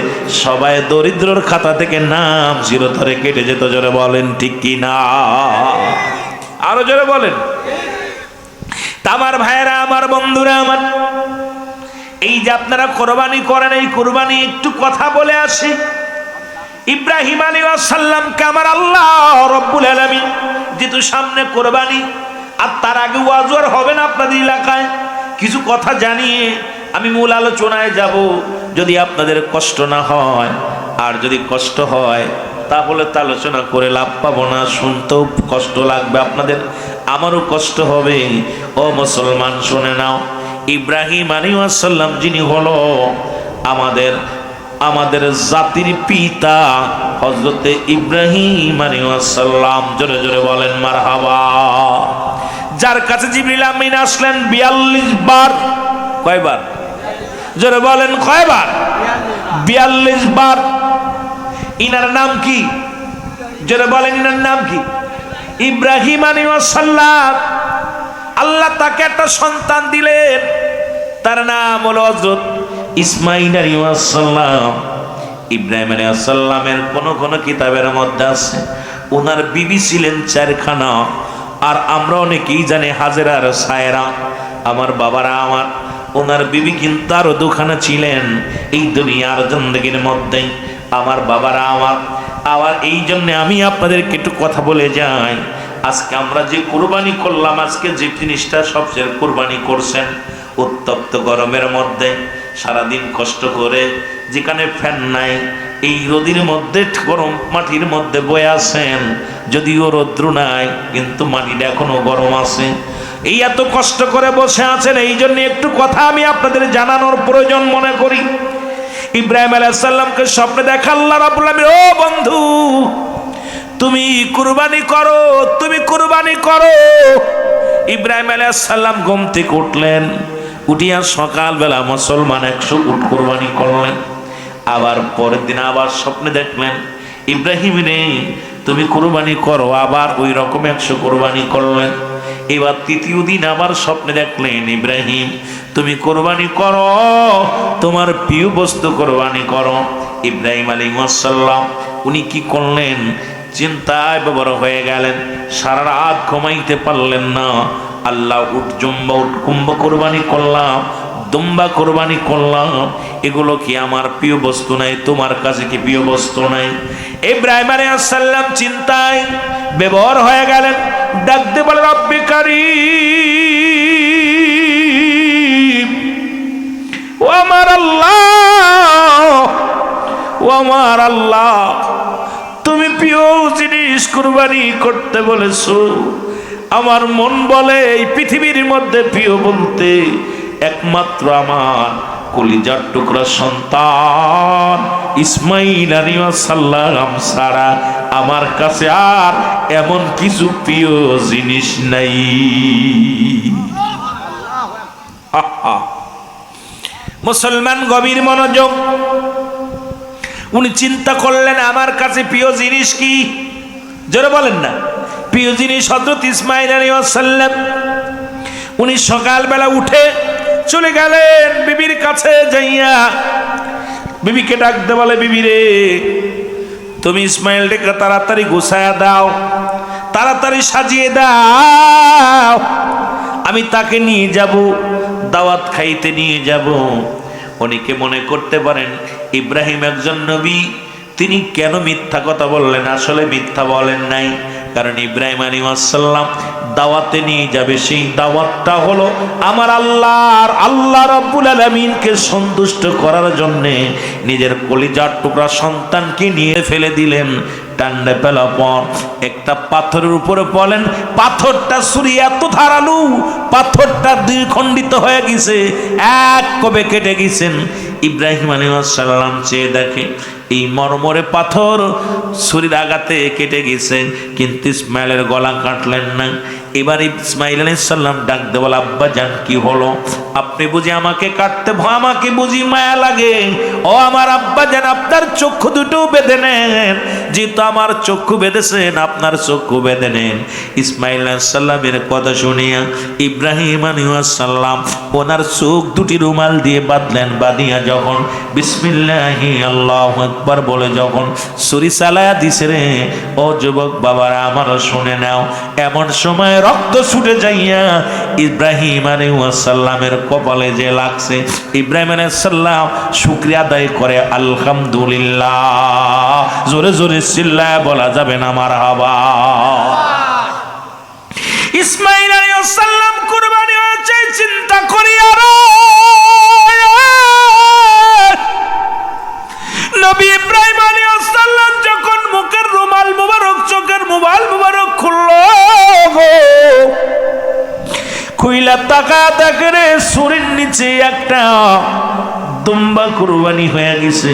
সবাই দরিদ্রর খাতা থেকে নাম চিরতরে কেটে যেত। জোরে বলেন ঠিক কি না? আরো জোরে বলেন। আমার ভাইয়েরা, আমার বন্ধুরা, আমার এই যে আপনারা কোরবানি করেন, এই কোরবানি একটু কথা বলে আসি। ইব্রাহিম আলাইহিস সালামকে আমার আল্লাহ রব্বুল আলামিন যেহেতু সামনে কোরবানি, আর তার আগে ওয়াজর হবে না আপনাদের এলাকায়, কিছু কথা জানিয়ে আমি মূল আলোচনায় যাব। যদি আপনাদের কষ্ট না হয়, আর যদি কষ্ট হয় তাহলে তো আলোচনা করে লাভ পাবো না, শুনতেও কষ্ট লাগবে আপনাদের, আমারও কষ্ট হবে। ও মুসলমান শুনে নাও, ইব্রাহিম আলাইহিস সালাম যিনি হলো আমাদের জাতির পিতা, হযরতে ইব্রাহিম আলাইহিস সালাম, জোরে জোরে বলেন মারহাবা, যার কাছে জিবরিল আমিন আসলেন 42 বার। কয়বার? জোরে বলেন কয়বার? 42 বার। ইনার নাম কি? জোরে বলেন ইনার নাম কি? ইব্রাহিম আলাইহিস সালাম। আল্লাহ তাকে একটা সন্তান দিলেন, তার নাম হলো হযরত ইসমাঈল আলাইহিস সালাম। ইব্রাহিম আলাইহিস সালামের কোন কিতাবের মধ্যে আছে ওনার বিবি ছিলেন 4খানা, আর আমরা অনেকেই জানি হাজেরা আর সায়রা। আমার বাবারা, আমার ওনার বিবি কিন্তু আরো 2খানা ছিলেন এই দুনিয়ার জিন্দেগির মধ্যে। আমার বাবারা, আমার এই জন্য আমি আপনাদেরকে একটু কথা বলে যাই। আজকে আমরা যে কুরবানি করলাম, আজকে যে জিনিসটা সবচেয়ে কুরবানি করছেন উত্তপ্ত গরমের মধ্যে সারাদিন কষ্ট করে, যেখানে ফ্যান নাই, এই রোদের মধ্যে গরম মাটির মধ্যে বয়ে আছেন, যদিও রৌদ্র নাই কিন্তু মাটিটা এখনো গরম আছে, এই এত কষ্ট করে বসে আছেন। এই জন্য একটু কথা আমি আপনাদের জানানোর প্রয়োজন মনে করি। ইব্রাহিম আলাইহিস সালামকে স্বপ্নে দেখা আল্লাহ রাব্বুল আলামিন, ও বন্ধু তুমি কুরবানি করো, তুমি কুরবানি করো। ইব্রাহিম আলাইহিস সালাম ঘুম থেকে উঠলেন, উঠিয়া সকালবেলা মুসলমান 100 উট কুরবানি করলেন। আবার পরের দিন আবার স্বপ্নে দেখলেন, ইব্রাহিম রে তুমি কুরবানি করো, আবার ওই রকম 100 কুরবানি করলেন। এবার তৃতীয় দিন আবার স্বপ্নে দেখলেন, ইব্রাহিম তুমি কুরবানি করো, তোমার প্রিয় বস্তু কুরবানি করো। ইব্রাহিম আলাইহিস সালাম উনি কি করলেন? চিন্তায় বিভোর হয়ে গেলেন, সারা রাত ঘুমাইতে পারলেন না। আল্লাহ উট জুম্বা, উট কুম্ভ কুরবানি করলাম, দুম্বা কুরবানি করলাম, এগুলো কি আমার প্রিয় বস্তু নাই? তোমার কাছে কি প্রিয় বস্তু নাই? ইব্রাহিম আলাইহিস সালাম চিন্তায় বিভোর হয়ে গেলেন, ডাকতে বলে রব্বি কারীম, ও আমার আল্লাহ, ও আমার আল্লাহ, তুমি প্রিয় জিনিস কুরবানি করতে বলেছো। আমার মন বলে এই পৃথিবীর মধ্যে প্রিয় বলতে একমাত্র আমার কলিজার টুকরা সন্তান ইসমাঈল আলাইহিস সালাম ছাড়া আমার কাছে আর এমন কিছু প্রিয় জিনিস নাই। মুসলমান গভীর মনোযোগ, উনি চিন্তা করলেন আমার কাছে প্রিয় জিনিস কি? জোরে বলেন না। প্রিয় জিনিস হযরত ইসমাঈল আলাইহিস সালাম। উনি সকালবেলা উঠে চলে গেলেন বিবির কাছে, যাইয়া বিবিকে ডাকতে বলে, বিবি রে তুমি ইসমাঈলটাকে তাড়াতাড়ি গুছায়া দাও, তাড়াতাড়ি সাজিয়ে দাও, আমি তাকে নিয়ে যাব, দাওয়াত খাইতে নিয়ে যাব। অনেকে মনে করতে পারেন ইব্রাহিম একজন নবী, তিনি কেন মিথ্যা কথা বললেন? আসলে মিথ্যা বলেন নাই, কারণ ইব্রাহিম আলাইহিস সালাম দাওয়াতে নিয়ে যাবে। সেই দাওয়াতটা হলো আমার আল্লাহ রাব্বুল আলামিনকে সন্তুষ্ট করার জন্য নিজের কলিজার টুকরা সন্তানকে নিয়ে ফেলে দিলেন। টান্ডে ফেলা পর একটা পাথরের উপরে বলেন, পাথরটা ছুরি এত ধারালো, পাথরটা দুই খণ্ডিত হয়ে গেছে, এক কবে কেটে গেছেন। ইব্রাহিম আলাইহিস সালাম চেয়ে দেখে এই মরমরে পাথর ছুরির আঘাতে কেটে গেছে, কিন্তু ইসমাইলের গলা কাটলেন না। এবার ইসমাইল আলাইহিস সালাম ডাক দিয়ে বলে, আব্বা জান কি হলো? আপনি বুঝি আমাকে কাটতে ভয়, আমাকে বুঝি মায়া লাগে? ও আমার আব্বা জান, আপনার চক্ষু দুটো বেঁধে নেন, যেহেতু আমার চক্ষু বেঁধেছেন আপনার চক্ষু বেঁধে নেন। ইসমাইল আলাইহিস সালামের কথা শুনিয়া ইব্রাহিম আলাইহিস সালাম ওনার চোখ দুটি রুমাল দিয়ে বাঁধলেন। বাঁধিয়া যখন বিসমিল্লাহি আল্লাহু আকবার বলে যখন ছুরি চালায়া দিছে রে, ও যুবক বাবারা আমারও শুনে নাও, এমন সময় রক্ত ছুটে যাইয়া ইব্রাহিম আলাইহিস সালামের কপালে যে লাগছে, ইব্রাহিম আলাইহিস সালাম শুকরিয়া আদায় করে আলহামদুলিল্লাহ। জোরে জোরে চিল্লায় বলা যাবে না মারহাবা। ইসমাইল আলাইহিস সালাম কুরবানি হয়েছে চিন্তা করি, আর নবী ইব্রাহিম আলাইহিস সালাম যখন মুখের রুমাল মুবারক, চোখের রুমাল মুবারক খুললো, খুইলা তাকায়া দেখে রে ছুরির নিচে একটা দুম্বা কুরবানি হয়ে গেছে।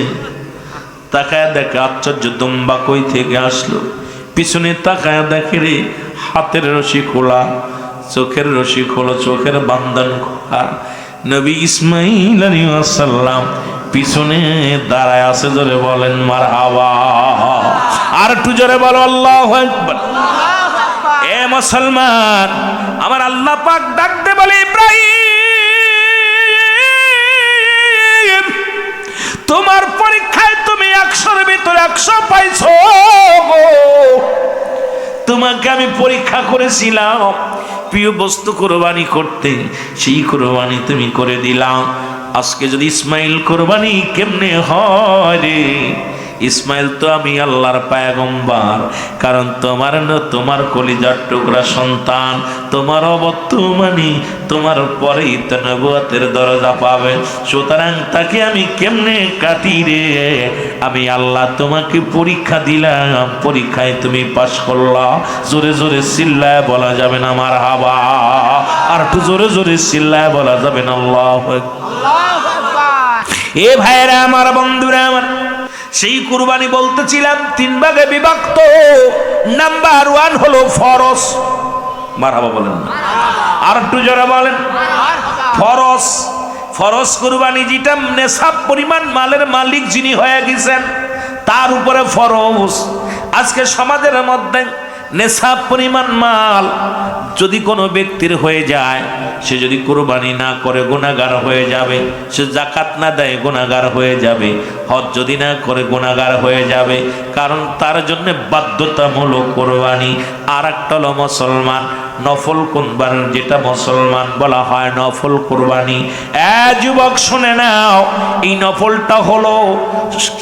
তাকায়া দেখে আশ্চর্য, দুম্বা কই থেকে আসলো? পিছনে তাকায়া দেখে রে হাতের রশি খোলা, চোখের রশি খোলা, চোখের বান্ধন খোলা। নবী ইসমাইল আলাইহিস সালাম পিছনে দাঁড়ায় আছে। জোরে বলেন মারহাবা। আর একটু জোরে বলো আল্লাহু আকবার। এ মুসলমান, আমার আল্লাহ পাক ডাক দে বলে, ইব্রাহিম তোমার পরীক্ষায় তুমি 100-এর ভিতরে 100 পাইছো। তোমাকে আমি পরীক্ষা করেছিলাম প্রিয় বস্তু কোরবানি করতে, সেই কোরবানি তুমি করে দিলাম। আজকে যদি ইসমাইল কোরবানি কেমনে হয় রে? ইসমাইল তো আমি আল্লাহর পয়গম্বর, কারণ তোমার কলিজার টুকরা সন্তান, তোমার অবর্তমানি তোমার পরেই তো নবুয়তের দরজা পাবে। সুতরাং তাকে আমি কেমনে কাটি রে? আমি আল্লাহ তোমাকে পরীক্ষা দিলাম, পরীক্ষায় তুমি পাশ করলা। জোরে জোরে চিল্লায় বলা যাবে না মারহাবা। আর একটু জোরে জোরে চিল্লায় বলা যাবে না আল্লাহু আকবার। এ ভাইরা আমার, বন্ধুরা আমার, সেই কুরবানি বলতেছিলাম 3 ভাগে বিভক্ত। নাম্বার 1 হলো ফরজ। মারহাবা বলেন না, আর একটু জোরে বলেন। ফরজ, ফরজ কুরবানি যেটা নেশাব পরিমাণ মালের মালিক যিনি হয়ে গেছেন তার উপরে ফরজ। আজকে সমাজের মধ্যে নেশাব পরিমাণ মাল যদি কোনো ব্যক্তির হয়ে যায়, সে যদি কুরবানি না করে গুনাহগার হয়ে যাবে। সে যাকাত না দেয় গুনাহগার হয়ে যাবে। হজ যদি না করে গুনাহগার হয়ে যাবে, কারণ তার জন্য বাধ্যতামূলক কুরবানি। আর একটা হলো মুসলমান নফল কুরবানি, যেটা মুসলমান বলা হয় নফল কুরবানি। যুবক শুনে নাও, এই নফলটা হলো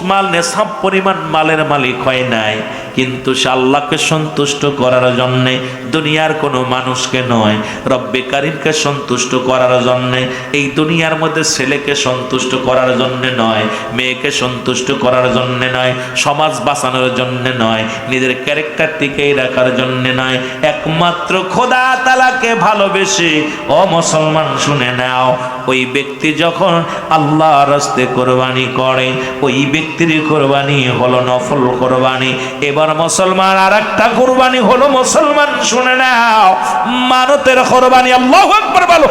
মাল নেশাব পরিমাণ মালের মালিক হয় নাই, কিন্তু সে আল্লাহকে সন্তুষ্ট করার জন্যে, দুনিয়ার কোনো মানুষকে নয়, রব্বে কারিমকে সন্তুষ্ট করার জন্যে, এই দুনিয়ার মধ্যে ছেলেকে সন্তুষ্ট করার জন্যে নয়, মেয়েকে সন্তুষ্ট করার জন্যে নয়, সমাজ বাঁচানোর জন্যে নয়, নিজের ক্যারেক্টার টিকেই রাখার জন্যে নয়, একমাত্র খোদা তাআলাকে ভালোবেসে। ও মুসলমান শুনে নাও, ওই ব্যক্তি যখন আল্লাহর রাস্তায় কোরবানি করে, ওই ব্যক্তির কোরবানি হলো নফল কোরবানি। এবার মুসলমান আর একটা কোরবানি হলো, মুসলমান শুনে নাও, মানতের কোরবানি। আল্লাহু আকবার বলো।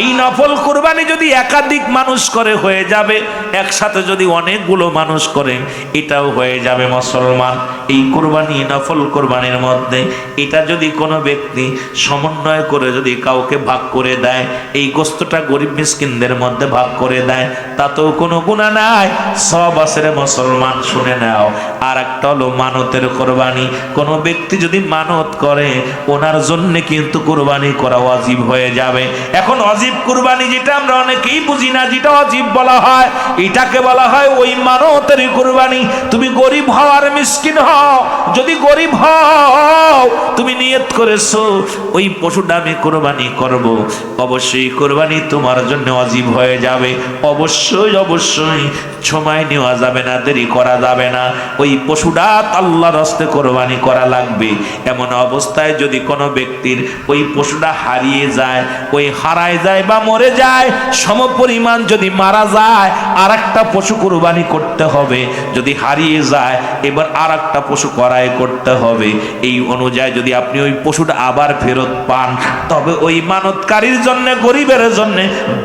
এই নফল কোরবানি যদি একাধিক মানুষ করে হয়ে যাবে, একসাথে যদি অনেকগুলো মানুষ করে এটাও হয়ে যাবে মুসলমান। এই কোরবানি নফল কোরবানির মধ্যে এটা যদি কোনো ব্যক্তি সমন্বয় করে যদি কাউকে ভাগ করে দেয়, এই গোস্তটা গরিব মিসকিনদের মধ্যে ভাগ করে দেয়, তাতেও কোনো গুনাহ নাই, সওয়াব আছে রে মুসলমান। শুনে নাও, আর একটা হলো মানতের কোরবানি। কোনো ব্যক্তি যদি মানত করে ওনার জন্য কিন্তু কোরবানি করা ওয়াজিব হয়ে যাবে। এখন ওয়াজিব কোরবানি যেটা আমরা অনেকেই বুঝি না, যেটা ওয়াজিব বলা হয় এটাকে বলা হয় ওই মানতের কোরবানি। তুমি গরিব হও আর মিসকিন হও, যদি গরিব হও তুমি নিয়ত করেছো ওই পশুটা আমি কোরবানি করব, অবশ্যই কোরবানি তোমার জন্য ওয়াজিব হয়ে যাবে। অবশ্যই অবশ্যই সময় নেওয়া যাবে না, দেরি করা যাবে না, ওই পশুটা আল্লাহর রাস্তায় কোরবানি করা লাগবে। এমন অবস্থায় যদি কোনো ব্যক্তির ওই পশুটা হারিয়ে যায়, ওই হারায় যায় বা মরে যায়, সমপরিমাণ যদি মারা যায় আর একটা পশু কোরবানি করতে হবে। যদি হারিয়ে যায় এবার আর একটা পশু ক্রয় করতে হবে। এই অনুযায়ী যদি আপনি ওই পশুটা আবার ফেরত পান, তবে ওই মানতকারীর জন্য, গরিবের জন্য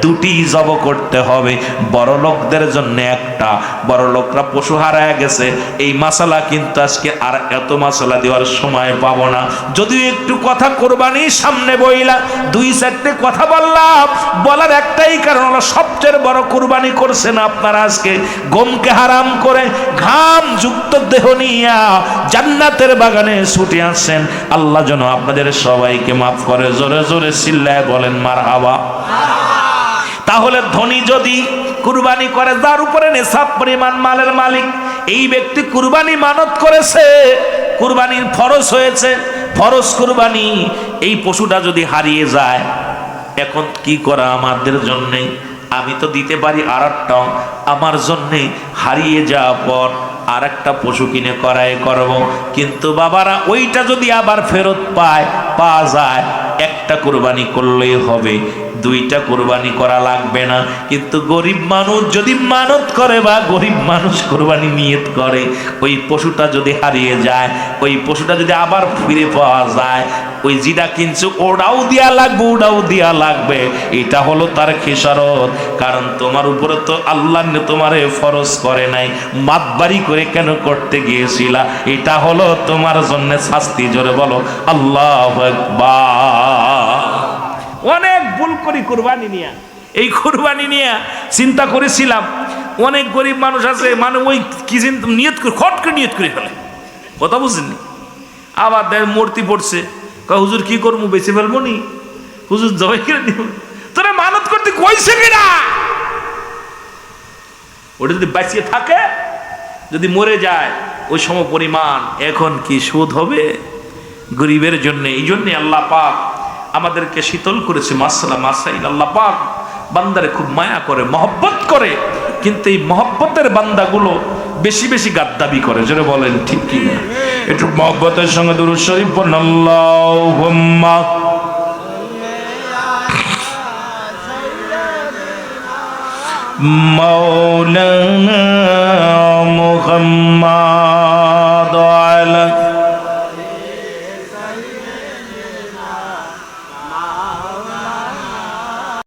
দুটি জব করতে হবে, বড় লোকদের জন্য একটা। বড় লোকরা পশু হারায় গেছে, এই মাসালা কিন্তু আজকে আর এত মাসালা দেওয়ার সময় পাবো না। যদিও একটু কথা কোরবানির সামনে বইলা দুই চারটে কথা বললাম, বলার একটাই কারণ হলো সবচেয়ে বড় কোরবানি করছেন আপনারা আজকে গমকে হারাম করে ঘাম যুক্ত দেহ নিয়া জান্নাতের বাগানে ছুটে আসছেন। আল্লাহ যেন আপনাদের সবাইকে মাফ করে। জোরে জোরে চিল্লায় বলেন মারহাবা। তাহলে ধনী যদি কুরবানি করে, যার উপরে নেশাব পরিমাণ মালের মালিক, এই ব্যক্তি কুরবানি মানত করেছে, কুরবানির ফরজ হয়েছে, ফরজ কুরবানি, এই পশুটা যদি হারিয়ে যায়, এখন কি করা আমাদের জন্যে? আমি তো দিতে পারি আর একটা, আমার জন্যে হারিয়ে যাওয়ার পর আর একটা পশু কিনে ক্রয় করব, কিন্তু বাবারা ওইটা যদি আবার ফেরত পাওয়া যায়, একটা কোরবানি করলেই হবে, দুইটা কোরবানি করা লাগবে না। কিন্তু গরিব মানুষ যদি মানত করে বা গরিব মানুষ কোরবানি নিয়ত করে, ওই পশুটা যদি হারিয়ে যায়, ওই পশুটা যদি আবার ফিরে পাওয়া যায়, ওই যেটা কিনছে ওটাও দেয়া লাগবে, ওটাও দেয়া লাগবে। এটা হলো তার খেসারত। কারণ তোমার উপরে তো আল্লাহ তোমারে ফরজ করে নাই, মাতবাড়ি করে কেন করতে গিয়েছিলা, এটা হলো তোমার জন্য শাস্তি। জোরে বলো আল্লাহু আকবার। অনেক ভুল করি কোরবানি নিয়ে। এই কোরবানি নিয়ে চিন্তা করেছিলাম, অনেক গরিব মানুষ আছে, মানে ওই কি নিয়ত করে খট করে নিয়ত করে ফেলে, কথা বুঝছেন? আবার দেখ মূর্তি পড়ছে, হুজুর কি করবো, বেঁচে ফেলবো নি, হুজুর জবাই করে দিব। তোরা মানত করতে কইছে কিনা? ওটা যদি বাঁচিয়ে থাকে, যদি মরে যায়, ওই সম পরিমাণ এখন কি সুদ হবে গরিবের জন্য? এই জন্যে আল্লাহ পাক আমাদেরকে শীতল করেছে মাসলা মাসাইল। আল্লাহ পাক বান্দারে খুব মায়া করে, মহব্বত করে, কিন্তু এই মহব্বতের বান্দাগুলো বেশি বেশি গাদ্দাবি করে। জোরে বলেন ঠিক কি না? একটু মহব্বতের সঙ্গে দুরূদ শরীফ পড়ুন। আল্লাহুম্মা মাওলানা মুহাম্মদ